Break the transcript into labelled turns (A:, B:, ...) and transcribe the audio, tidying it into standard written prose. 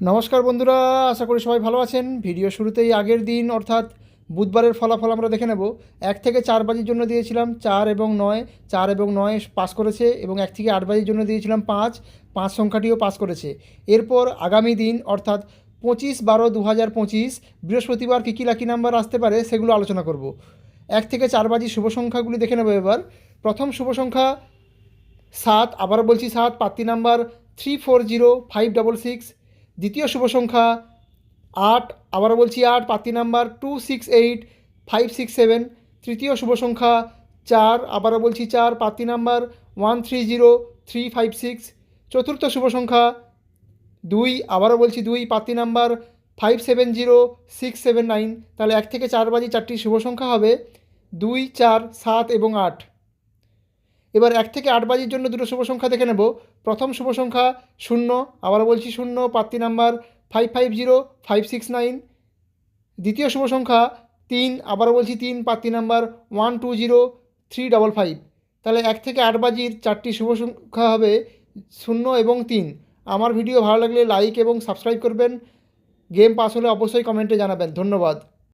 A: নমস্কার বন্ধুরা, আশা করি সবাই ভালো আছেন। ভিডিও শুরুতেই আগের দিন অর্থাৎ বুধবারের ফলাফল আমরা দেখে নেব। 1 থেকে 4 বাজির জন্য দিয়েছিলাম 4 এবং 9, 4 এবং 9 পাস করেছে, এবং 1 থেকে 8 বাজির জন্য দিয়েছিলাম 5, 5 সংখ্যাটিও পাস করেছে। এরপর আগামী দিন অর্থাৎ 25/12/2025 বৃহস্পতিবার কী কী লাকি নাম্বার আসতে পারে সেগুলো আলোচনা করব। 1 থেকে 4 বাজির শুভ সংখ্যাগুলি দেখে নেব এবার। প্রথম শুভ সংখ্যা 7, আবারও বলছি 7, পাত্তি নাম্বার 340566। দ্বিতীয় শুভ সংখ্যা 8, আবারও বলছি 8, পাত্তি নাম্বার 268567। তৃতীয় শুভ সংখ্যা 4, আবারও বলছি 4, পাত্তি নাম্বার 130356। চতুর্থ শুভ সংখ্যা 2, আবারও বলছি 2, পাত্তি নাম্বার 570679। তাহলে 1 থেকে 4 বাজি চারটি শুভ সংখ্যা হবে 2, 4, 7 এবং 8। এবার 1 থেকে 8 বাজির জন্য দুটো শুভ সংখ্যা দেখে নেব। প্রথম শুভ সংখ্যা 0, আবারও বলছি 0, পাত্তি নাম্বার 550569। দ্বিতীয় শুভ সংখ্যা 3, আবারও বলছি 3, পাত্তি নাম্বার 120355। তাহলে 1 থেকে 8 বাজির চারটি শুভ সংখ্যা হবে 0 এবং 3। আমার ভিডিও ভালো লাগলে লাইক এবং সাবস্ক্রাইব করবেন। গেম পাস হলে অবশ্যই কমেন্টে জানাবেন। ধন্যবাদ।